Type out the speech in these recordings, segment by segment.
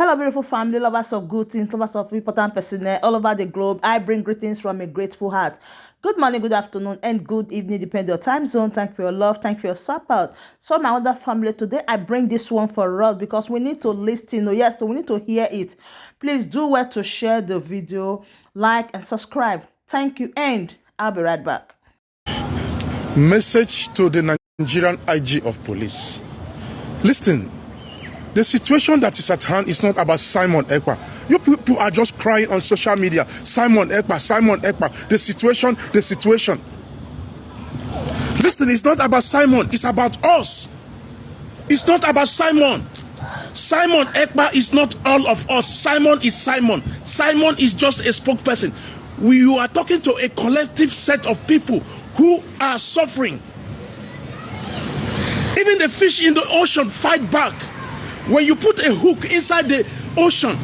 Hello, beautiful family, lovers of good things, lovers of important personnel all over the globe. I bring greetings from a grateful heart. Good morning, good afternoon, and good evening, depending on your time zone. Thank you for your love. Thank you for your support. So, my other family, today I bring this one for us because we need to listen. Oh, yes, so we need to hear it. Please do well to share the video, like, and subscribe. Thank you, and I'll be right back. Message to the Nigerian IG of police. Listen. The situation that is at hand is not about Simon Ekpa. You people are just crying on social media. Simon Ekpa, Simon Ekpa. The situation. Listen, it's not about Simon. It's about us. It's not about Simon. Simon Ekpa is not all of us. Simon is Simon. Simon is just a spokesperson. You are talking to a collective set of people who are suffering. Even the fish in the ocean fight back. When you put a hook inside the ocean,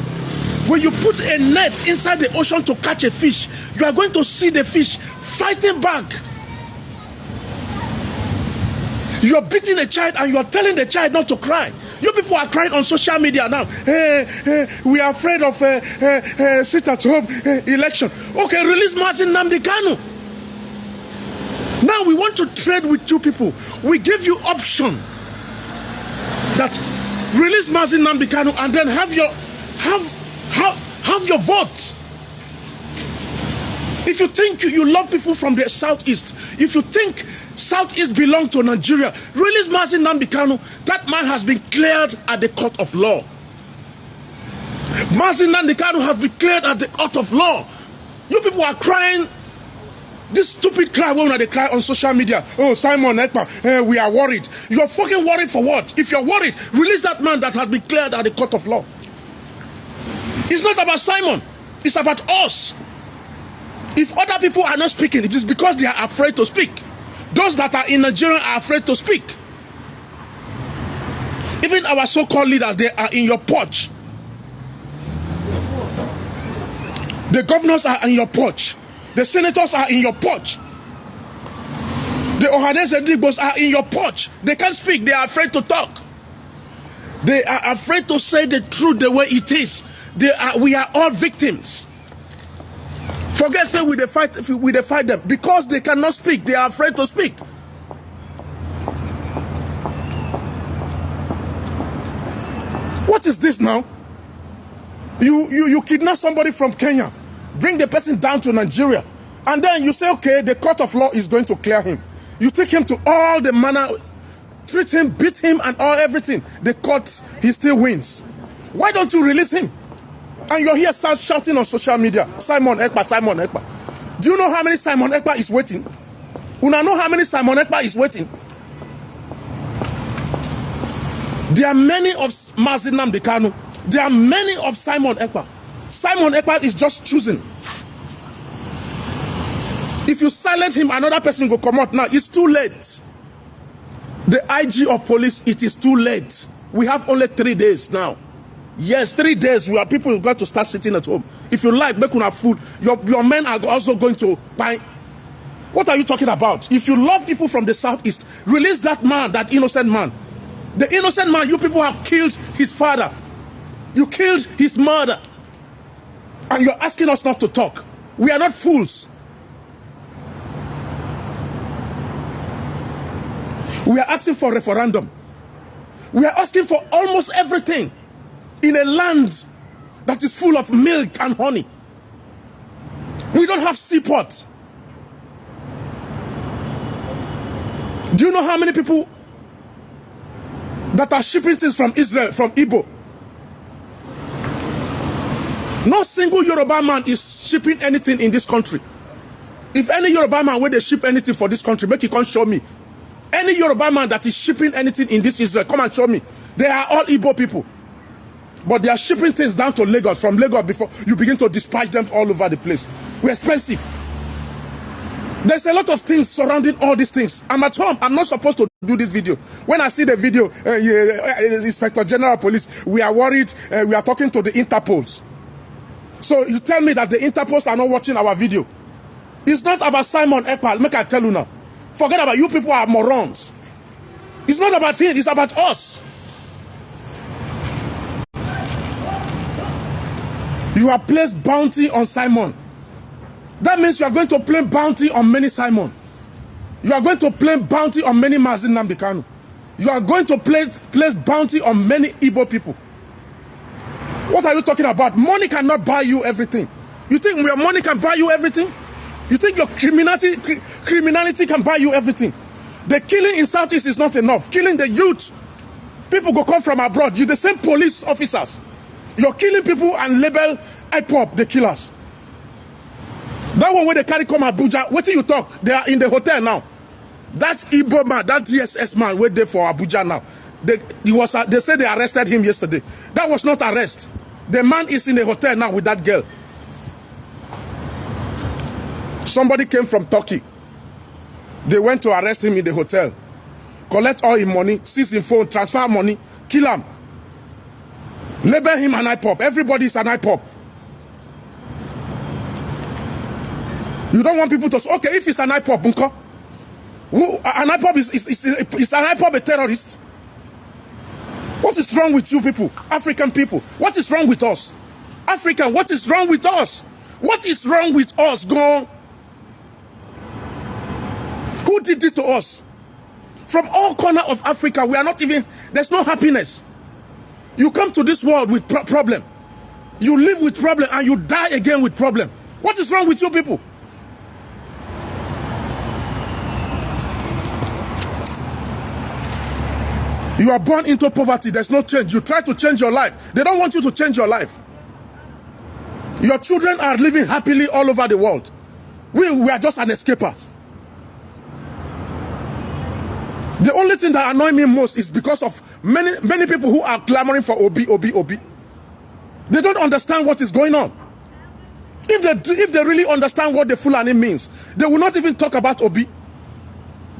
when you put a net inside the ocean to catch a fish, you are going to see the fish fighting back. You are beating a child and you are telling the child not to cry. You people are crying on social media now. We are afraid of sit-at-home election. Okay, release Mazi Nnamdi Kanu. Now we want to trade with you people. We give you option that release Mazi Nnamdi Kanu and then have your vote. If you think you love people from the southeast, if you think southeast belong to Nigeria, release Mazi Nnamdi Kanu. That man has been cleared at the court of law. Mazi Nnamdi Kanu has been cleared at the court of law. You people are crying this stupid cry when they cry on social media. Oh, Simon Ekpa, we are worried. You're fucking worried for what? If you're worried, release that man that has been cleared at the court of law. It's not about Simon. It's about us. If other people are not speaking, it is because they are afraid to speak. Those that are in Nigeria are afraid to speak. Even our so-called leaders, they are in your porch. The governors are in your porch. The senators are in your porch. The Ohanese Digbos are in your porch. They can't speak. They are afraid to talk. They are afraid to say the truth the way it is. We are all victims. Forget say we fight them because they cannot speak. They are afraid to speak. What is this now? You kidnap somebody from Kenya. Bring the person down to Nigeria. And then you say, okay, the court of law is going to clear him. You take him to all the manner, treat him, beat him, and everything. The court, he still wins. Why don't you release him? And you're here shouting on social media, Simon Ekpa, Simon Ekpa. Do you know how many Simon Ekpa is waiting? Una know how many Simon Ekpa is waiting? There are many of Mazi Nnamdi Kanu. There are many of Simon Ekpa. Simon Ekpa is just choosing. If you silence him, another person will come out. Now, it's too late. The IG of police, it is too late. We have only 3 days now. Yes, 3 days. People are going to start sitting at home. If you like, make una food. Your men are also going to buy. What are you talking about? If you love people from the southeast, release that man, that innocent man. The innocent man, you people have killed his father. You killed his mother. And you're asking us not to talk. We are not fools. We are asking for a referendum. We are asking for almost everything in a land that is full of milk and honey. We don't have seaport. Do you know how many people that are shipping things from Israel, from Igbo? No single Yoruba man is shipping anything in this country. If any Yoruba man where they ship anything for this country, make it come show me. Any Yoruba man that is shipping anything in this Israel, come and show me. They are all Igbo people. But they are shipping things down to Lagos, from Lagos before you begin to dispatch them all over the place. We're expensive. There's a lot of things surrounding all these things. I'm at home. I'm not supposed to do this video. When I see the video, Inspector General of Police, we are worried. We are talking to the Interpols. So you tell me that the Interpols are not watching our video. It's not about Simon Ekpa. Make I tell you now. Forget about you people are morons. It's not about him. It's about us. You have placed bounty on Simon. That means you are going to place bounty on many Simon. You are going to place bounty on many Mazin Nnamdi Kanu. You are going to place bounty on many Igbo people. What are you talking about? Money cannot buy you everything. You think your money can buy you everything? You think your criminality can buy you everything? The killing in Southeast is not enough. Killing the youth. People go come from abroad. You the same police officers. You're killing people and label IPOP the killers. That one where they carry come Abuja, what do you talk? They are in the hotel now. That Igbo man, that DSS man, wait there for Abuja now. They said they arrested him yesterday. That was not arrest. The man is in the hotel now with that girl. Somebody came from Turkey. They went to arrest him in the hotel. Collect all his money, seize his phone, transfer money, kill him. Label him an IPOP. Everybody is an IPOP. You don't want people to say, okay, if it's an IPOP, Bunko, an IPOP is an IPOP a terrorist? What is wrong with you people? African people. What is wrong with us? African, what is wrong with us? What is wrong with us? Go. Who did this to us? From all corners of Africa, we are not even, there's no happiness. You come to this world with problem. You live with problem and you die again with problem. What is wrong with you people? You are born into poverty. There's no change. You try to change your life. They don't want you to change your life. Your children are living happily all over the world. We are just an escapers. The only thing that annoys me most is because of many people who are clamoring for Obi. They don't understand what is going on. If they really understand what the Fulani means, they will not even talk about Obi.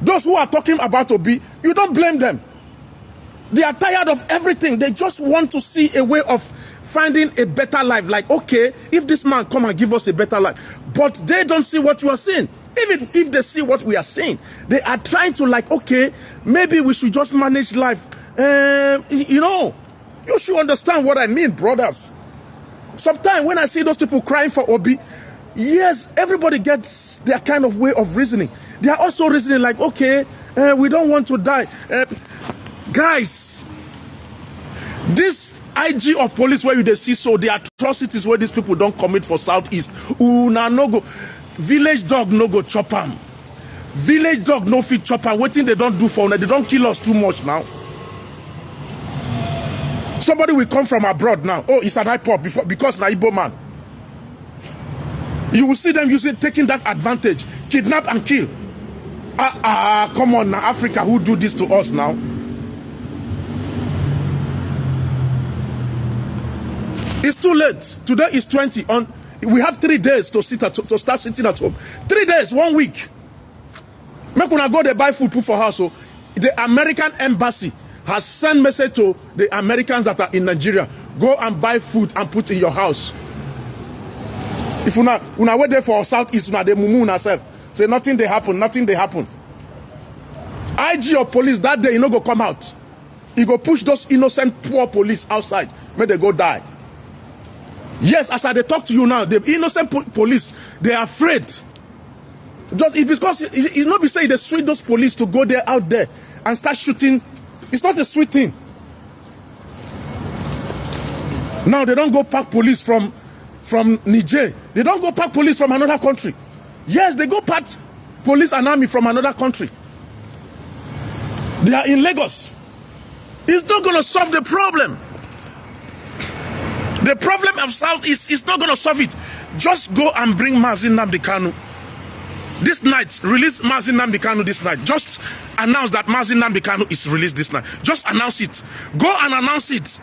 Those who are talking about Obi, you don't blame them. They are tired of everything. They just want to see a way of finding a better life. Like, okay, if this man come and give us a better life. But they don't see what you are seeing. Even if they see what we are seeing, they are trying to like, okay, maybe we should just manage life. You know, you should understand what I mean, brothers. Sometimes when I see those people crying for Obi, yes, everybody gets their kind of way of reasoning. They are also reasoning like, okay, we don't want to die. Guys, this IG of police where you see so the atrocities where these people don't commit for Southeast. Una no go. Village dog no go chop am. Village dog no fit chop am. Wetin they don't do for una. They don't kill us too much now. Somebody will come from abroad now. Oh, it's an IPOP because na Igbo man. You will see them taking that advantage. Kidnap and kill. Come on now, Africa, who do this to us now? It's too late. Today is 20. We have 3 days to start sitting at home. 3 days, 1 week. Make una go there buy food, put for house. So the American embassy has sent message to the Americans that are in Nigeria. Go and buy food and put in your house. If una wait there for Southeast, una they mumu una self. Say nothing they happen, nothing they happen. IG or police that day, you know, go come out. He go push those innocent poor police outside. May they go die. Yes, as I talk to you now, the innocent police, they are afraid. Just because it's not be saying they sweet those police to go there out there and start shooting. It's not a sweet thing. Now they don't go pack police from Niger. They don't go pack police from another country. Yes, they go pack police and army from another country. They are in Lagos. It's not going to solve the problem. The problem of Southeast is not going to solve it. Just go and bring Mazin Nnamdi Kanu. This night, release Mazin Nnamdi Kanu this night. Just announce that Mazin Nnamdi Kanu is released this night. Just announce it. Go and announce it.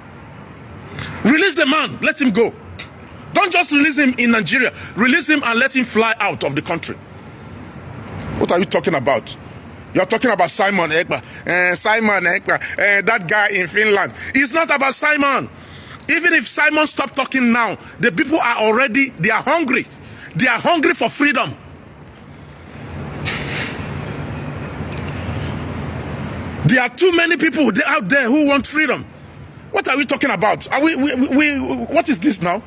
Release the man. Let him go. Don't just release him in Nigeria. Release him and let him fly out of the country. What are you talking about? You're talking about Simon Ekpa. Simon Ekpa. That guy in Finland. It's not about Simon. Even if Simon stopped talking now, the people are already, they are hungry. They are hungry for freedom. There are too many people out there who want freedom. What are we talking about? Are we what is this now?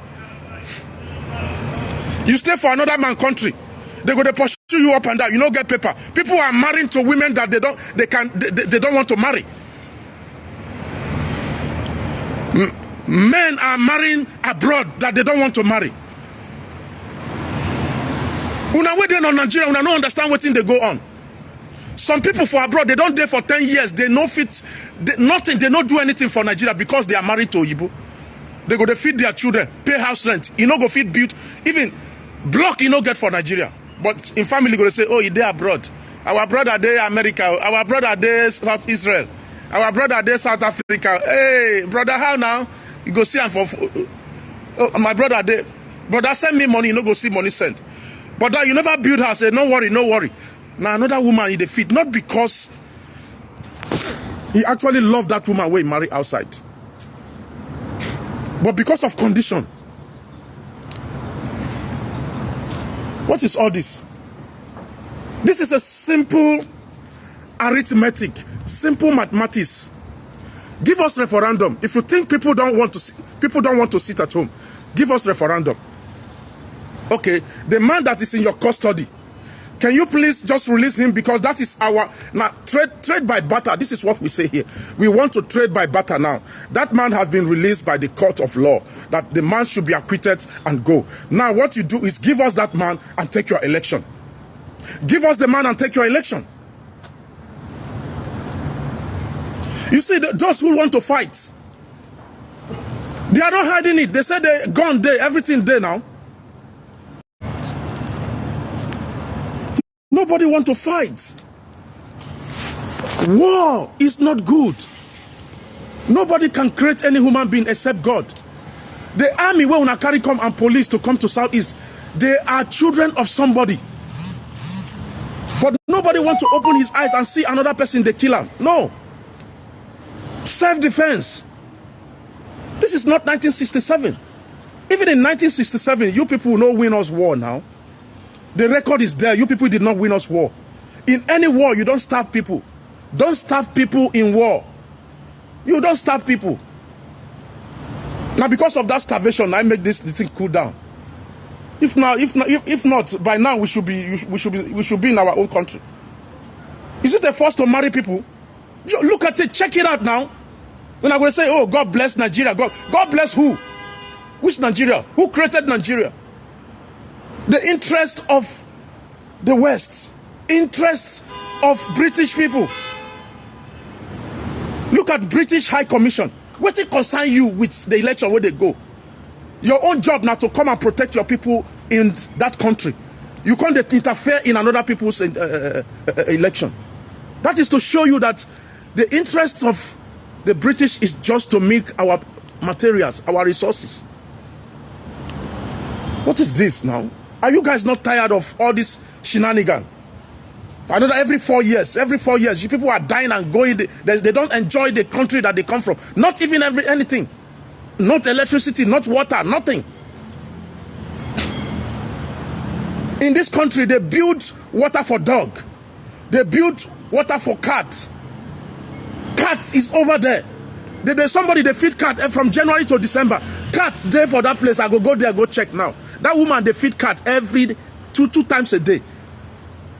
You stay for another man country, they go to pursue you up and down. You don't get paper. People are marrying to women that they don't want to marry. Men are marrying abroad that they don't want to marry. Una waiting on Nigeria, una don't understand what thing they go on. Some people for abroad, they don't date for 10 years. They no fit, nothing. They don't do anything for Nigeria because they are married to Oyibo. They go to feed their children, pay house rent. You know, go feed build, even block you know get for Nigeria. But in family, go to say, oh, they abroad. Our brother they America. Our brother they South Israel. Our brother they South Africa. Hey, brother, how now? You go see him for oh, my brother they. Brother send me money. You know, go see money send. But you never build house. Say, no worry, no worry. Now another woman in the feet, not because he actually loved that woman when he married outside, but because of condition. What is all this? This is a simple arithmetic, simple mathematics. Give us referendum. If you think people don't want to sit at home, give us referendum. Okay, the man that is in your custody, can you please just release him? Because that is our now trade by barter. This is what we say here. We want to trade by barter now. That man has been released by the court of law. That the man should be acquitted and go. Now what you do is give us that man and take your election. Give us the man and take your election. You see, those who want to fight, they are not hiding it. They say they gone there, everything there now. Nobody want to fight. War is not good. Nobody can create any human being except God. The army where una carry come and police to come to Southeast, they are children of somebody. But nobody want to open his eyes and see another person they kill him. No. Self-defense. This is not 1967. Even in 1967, you people will not win us war now. The record is there. You people did not win us war. In any war, you don't starve people. Don't starve people in war. You don't starve people. Now, because of that starvation, I make this thing cool down. If not, by now we should be in our own country. Is it a force to marry people? Look at it. Check it out now. When I'm going to say, oh, God bless Nigeria. God bless who? Which Nigeria? Who created Nigeria? The interest of the West, interest of British people. Look at British High Commission. What it concern you with the election where they go? Your own job now to come and protect your people in that country. You can't interfere in another people's election. That is to show you that the interest of the British is just to make our materials, our resources. What is this now? Are you guys not tired of all this shenanigan? I know that every 4 years, you people are dying and going. They don't enjoy the country that they come from. Not even anything. Not electricity, not water, nothing. In this country, they build water for dog. They build water for cat. Cats is over there. There's somebody they feed cat from January to December. Cats there for that place. I go there, go check now. That woman they feed cat every two times a day.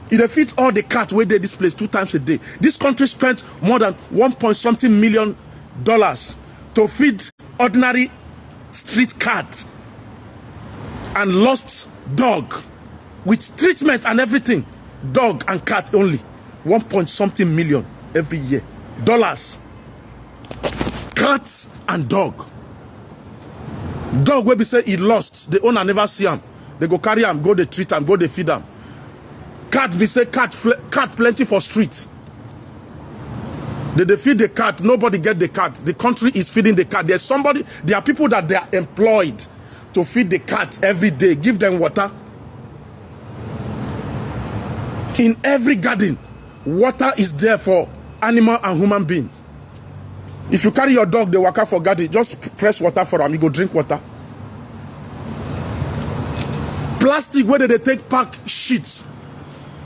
They feed all the cats where they this place 2 times a day. This country spent more than $1.something million to feed ordinary street cat and lost dog with treatment and everything. Dog and cat only 1.something million every year. Dollars. Cat and dog. Dog where we say he lost, the owner never see him. They go carry him, go they treat him, go they feed him. Cat we say cat plenty for street. They feed the cat, nobody get the cat. The country is feeding the cat. There are people that they are employed to feed the cat every day, give them water. In every garden, water is there for animal and human beings. If you carry your dog, they walk out for garden, just press water for them, you go drink water. Plastic, where they take pack sheets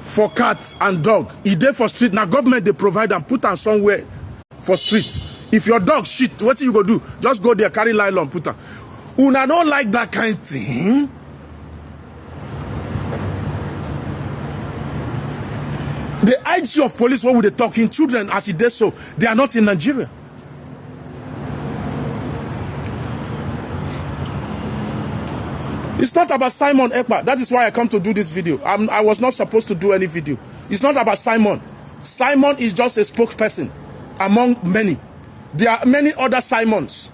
for cats and dog, e dey for street. Now government they provide and put them somewhere for street. If your dog shit, what you go do? Just go there, carry nylon, put them. Una don't like that kind of thing. IG of police, what would they talking children as he did so? They are not in Nigeria. It's not about Simon Ekpa. That is why I come to do this video. I was not supposed to do any video. It's not about Simon. Simon is just a spokesperson among many. There are many other Simons.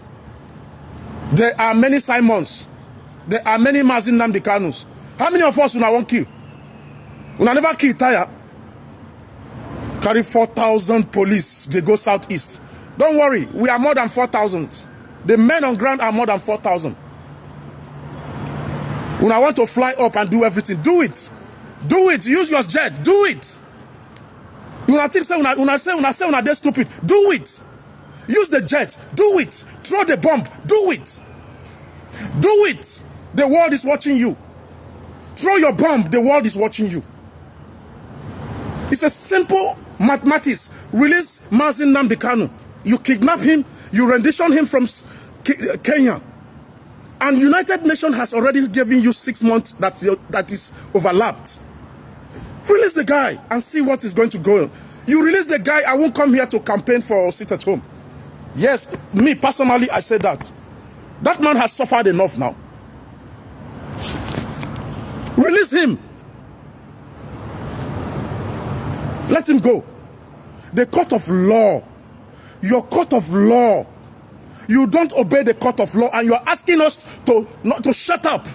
There are many Simons. There are many Mazin Nnamdi Kanus. How many of us una won't kill? Una never kill tire. Carry 4,000 police. They go southeast. Don't worry. We are more than 4,000. The men on ground are more than 4,000. Una want to fly up and do everything. Do it. Do it. Use your jet. Do it. Una think say una dey stupid. Do it. Use the jet. Do it. Throw the bomb. Do it. Do it. The world is watching you. Throw your bomb. The world is watching you. It's a simple mathematics. Release Mazin Nnamdi Kanu. You kidnap him. You rendition him from Kenya. And United Nations has already given you 6 months that is overlapped. Release the guy and see what is going to go on. You release the guy, I won't come here to campaign for sit at home. Yes, me personally, I said that. That man has suffered enough now. Release him. Let him go. The court of law. Your court of law. You don't obey the court of law and you're asking us not to shut up.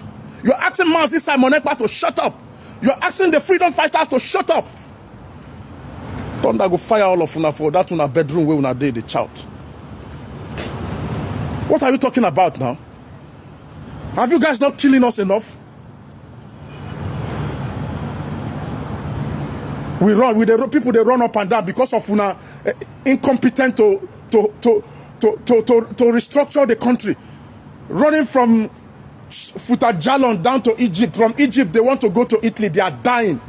You're asking Mazi Simon Ekpa to shut up. You're asking the freedom fighters to shut up. Thunder go fire all of una for that una bedroom where una dey the child. What are you talking about now? Have you guys not killing us enough? We run with the people, they run up and down because of una incompetent to restructure the country. Running from Futajalon down to Egypt. From Egypt, they want to go to Italy. They are dying.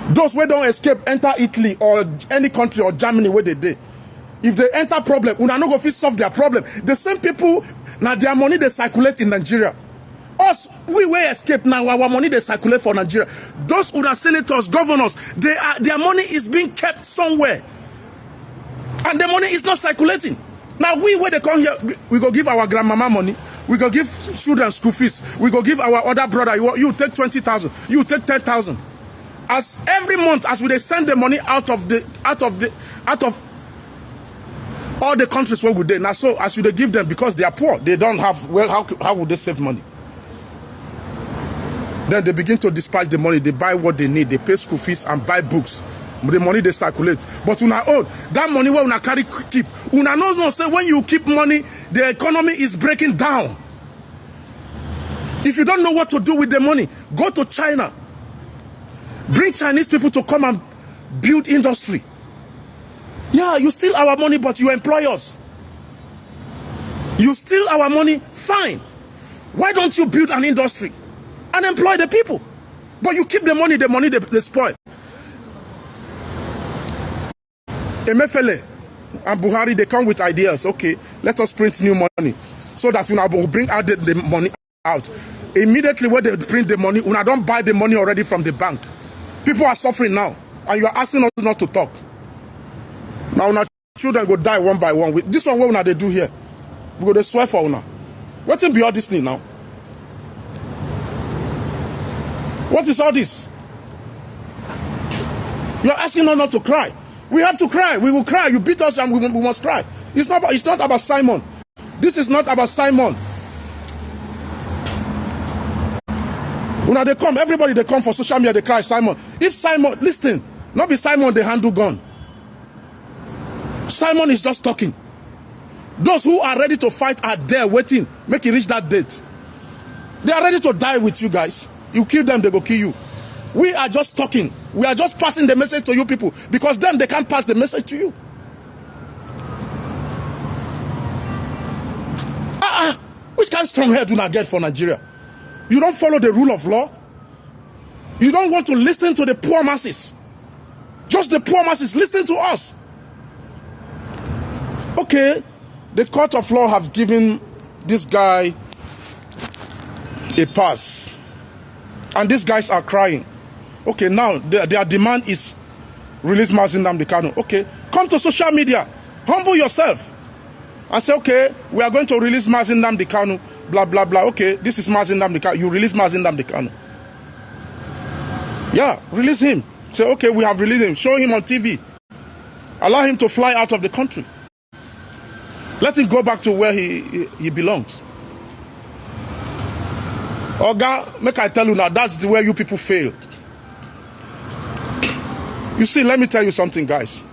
Those who don't escape, enter Italy or any country or Germany where they did. If they enter problem, una no go fit solve their problem. The same people, now their money they circulate in Nigeria. Us, we will escape now. Our money they circulate for Nigeria. Those who are senators, governors, their money is being kept somewhere. And the money is not circulating. Now we, where they come here, we go give our grandmama money. We go give children school fees. We go give our other brother. You take 20,000. You take 10,000. As every month, as we they send the money out of all the countries where we they now. So as you they give them because they are poor, they don't have. Well, how would they save money? Then they begin to dispatch the money. They buy what they need. They pay school fees and buy books. The money they circulate, but una own that money where una carry keep. Una knows no say when you keep money, the economy is breaking down. If you don't know what to do with the money, go to China. Bring Chinese people to come and build industry. Yeah, you steal our money, but you employ us. You steal our money, fine. Why don't you build an industry and employ the people? But you keep the money they spoil. Emefele and Buhari, they come with ideas. Okay, let us print new money so that una will bring out the money out. Immediately when they print the money, una don't buy the money already from the bank. People are suffering now, and you are asking us not to talk. Now una children go die one by one. With this one, what una they do here? We go to swear for una. What will be all this thing now? What is all this? You are asking us not to cry. We have to cry. We will cry. You beat us and we must cry. It's not about Simon. This is not about Simon. When they come, everybody they come for social media, they cry Simon. If Simon, listen, not be Simon they handle gun. Simon is just talking. Those who are ready to fight are there waiting. Make it reach that date. They are ready to die with you guys. You kill them, they go kill you. We are just talking. We are just passing the message to you people because then they can't pass the message to you. Which kind of strong head do not get for Nigeria? You don't follow the rule of law. You don't want to listen to the poor masses. Just the poor masses listen to us. Okay, the court of law have given this guy a pass. And these guys are crying. Okay, now their demand is release Mazi Nnamdi Kanu. Okay, come to social media, humble yourself, and say, okay, we are going to release Mazi Nnamdi Kanu, blah, blah, blah. Okay, this is Mazi Nnamdi Kanu. You release Mazi Nnamdi Kanu. Yeah, release him. Say, okay, we have released him. Show him on TV. Allow him to fly out of the country. Let him go back to where he belongs. Oga, make I tell you now, that's the way you people fail. You see, let me tell you something, guys.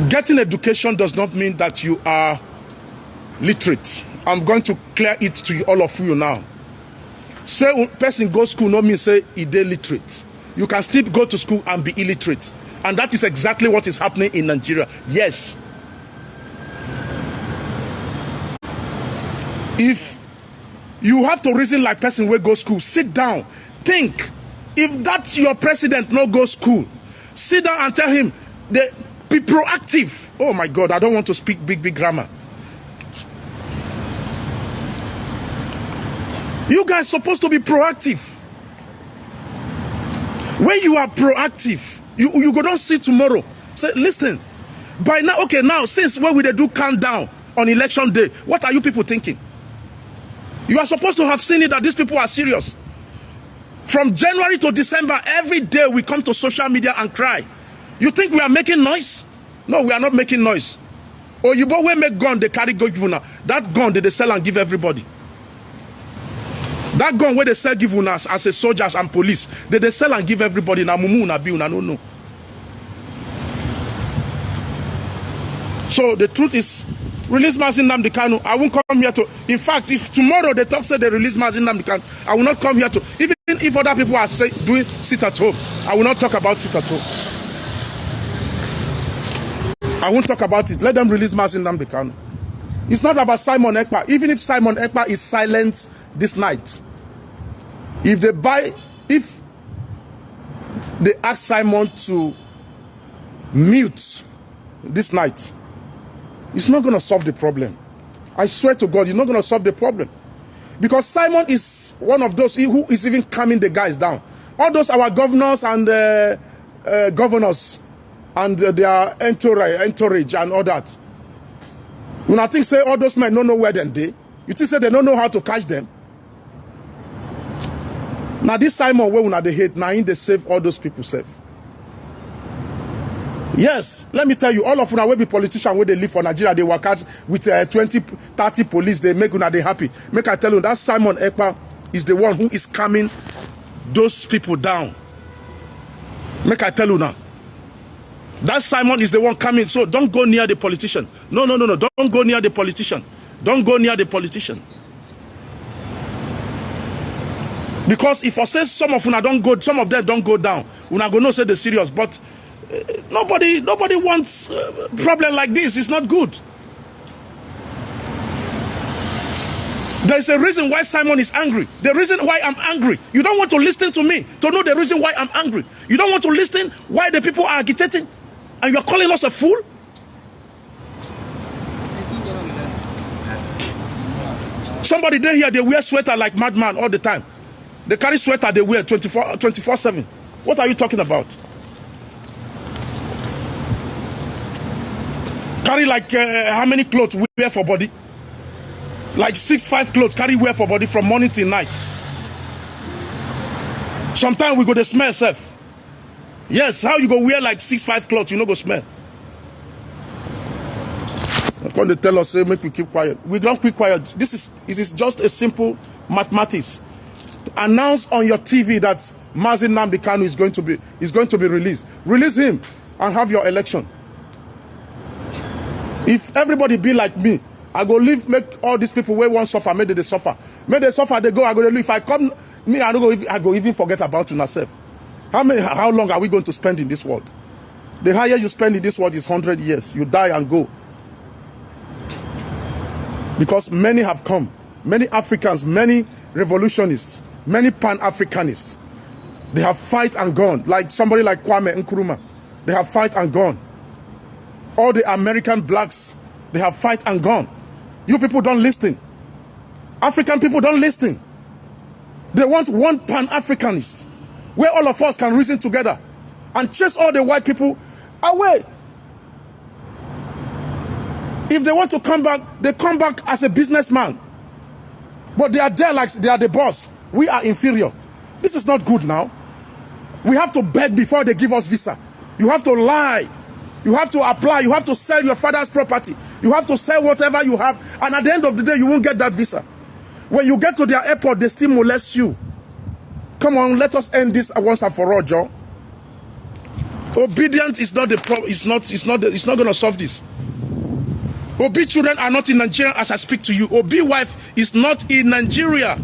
Getting education does not mean that you are literate. I'm going to clear it to you, all of you now. Say person go school no mean say he dey literate. You can still go to school and be illiterate. And that is exactly what is happening in Nigeria. Yes. If you have to reason like person wey go school, sit down, think. If that's your president no go school, sit down and tell him, be proactive. Oh my God, I don't want to speak big grammar. You guys supposed to be proactive. When you are proactive, you go don't see tomorrow. Say, listen, by now, okay, now, since when we do countdown on election day, what are you people thinking? You are supposed to have seen it that these people are serious. From January to December, every day we come to social media and cry. You think we are making noise? No, we are not making noise. Oh, you both make gun, they carry go give una. That gun they sell and give everybody. That gun where they sell give una as a soldiers and police, they sell and give everybody. Na mumu na bi una no. So the truth is, release Mazi Nnamdi Kanu. I won't come here to. In fact, if tomorrow they talk say they release Mazi Nnamdi Kanu, I will not come here to. Even if other people are doing sit at home, I will not talk about sit at home. I won't talk about it. Let them release Mazi Nnamdi Kanu. It's not about Simon Ekpa. Even if Simon Ekpa is silent this night, if they ask Simon to mute this night, it's not going to solve the problem. I swear to God, it's not going to solve the problem. Because Simon is one of those who is even calming the guys down. All those our governors and governors and their entourage and all that. When I think say all those men don't know where they, you think say they don't know how to catch them. Now this Simon where they hate, now in they save all those people safe. Yes, let me tell you, all of una will be politicians where they live for Nigeria, they work out with 20, 30 police, they make una they happy. Make I tell you, that Simon Ekpa is the one who is calming those people down. Make I tell you now. That Simon is the one coming, so don't go near the politician. No, don't go near the politician. Don't go near the politician. Because if I say some of una don't go, some of them don't go down, una go no say the serious, but nobody wants problem like this. It's not good. There's a reason why Simon is angry. The reason why I'm angry. You don't want to listen to me to know the reason why I'm angry. You don't want to listen why the people are agitating. And you're calling us a fool? Somebody there here, they wear sweater like madman all the time. They carry sweater, they wear 24/7. What are you talking about? Carry like how many clothes we wear for body? Like 6-5 clothes carry wear for body from morning till night. Sometimes we go to smell self. Yes, how you go wear like 6-5 clothes, you no go smell. When they tell us, say, make we keep quiet. We don't keep quiet. It is just a simple mathematics. Announce on your TV that Mazi Nnamdi Kanu is going to be released. Release him and have your election. If everybody be like me, I go leave, make all these people where one suffer, make they suffer. Make they suffer, they go, I go leave. If I come, me, I go even forget about myself. How long are we going to spend in this world? The higher you spend in this world is 100 years. You die and go. Because many have come. Many Africans, many revolutionists, many Pan-Africanists. They have fight and gone. Like somebody like Kwame Nkrumah. They have fight and gone. All the American blacks, they have fight and gone. You people don't listen. African people don't listen. They want one Pan-Africanist, where all of us can reason together and chase all the white people away. If they want to come back, they come back as a businessman. But they are there like they are the boss. We are inferior. This is not good now. We have to beg before they give us visa. You have to lie. You have to apply. You have to sell your father's property. You have to sell whatever you have. And at the end of the day, you won't get that visa. When you get to their airport, they still molest you. Come on, let us end this once and for all, Joe. Obedience is not the problem. It's not going to solve this. Obi children are not in Nigeria as I speak to you. Obi wife is not in Nigeria.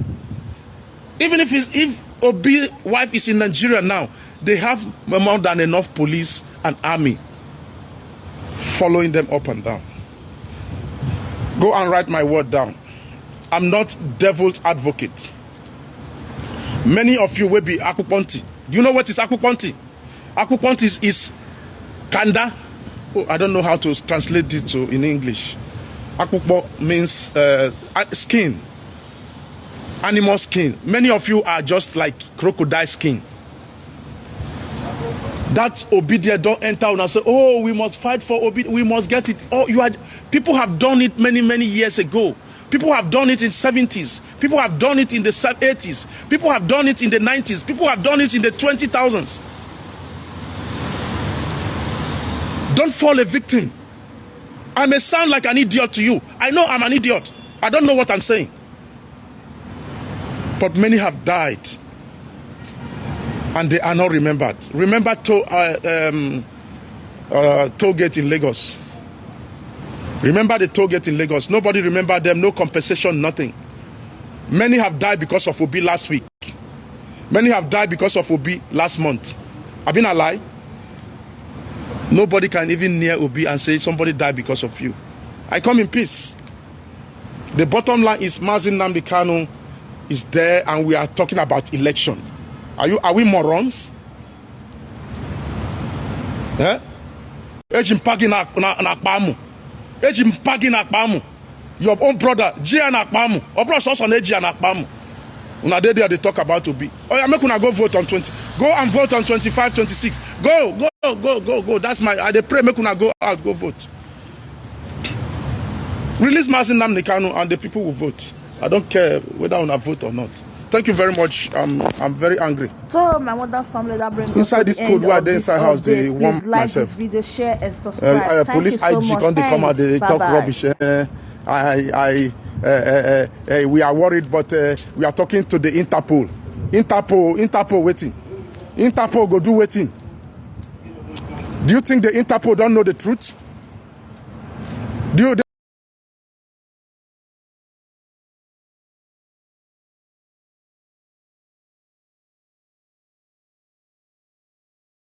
Even if Obi wife is in Nigeria now, they have more than enough police and army following them up and down. Go and write my word down. I'm not devil's advocate. Many of you will be Akuponti. Do you know what is Akuponti? Akuponti is Kanda. Oh, I don't know how to translate it in English. Akupo means skin. Animal skin. Many of you are just like crocodile skin. That's obedience. Don't enter and say, oh, we must fight for obedience. We must get it. Oh, people have done it many years ago. People have done it in 70s. People have done it in the 80s. People have done it in the 90s. People have done it in the 20,000s. Don't fall a victim. I may sound like an idiot to you. I know I'm an idiot. I don't know what I'm saying. But many have died. And they are not remembered. Remember toll gate in Lagos. Remember the toll gate in Lagos. Nobody remembered them. No compensation, nothing. Many have died because of Obi last week. Many have died because of Obi last month. I've been a lie. Nobody can even near Obi and say somebody died because of you. I come in peace. The bottom line is Mazi Nnamdi Kanu is there and we are talking about election. Are we morons? Eh? Your own brother, Una dey there they talk about Obi. Oh yeah, make una go vote on 20. Go and vote on 25, 26. Go. That's my. I dey pray make una go out, go vote. Release Mazi Nnamdi Kanu and the people will vote. I don't care whether una vote or not. Thank you very much. I'm very angry. So my mother family that brings inside this code where they inside house they want like myself. This video, share and subscribe. Thank Police you so IG much. when they come out they talk rubbish. We are worried, but we are talking to the Interpol. Interpol waiting. Interpol go do waiting. Do you think the Interpol don't know the truth? Do you?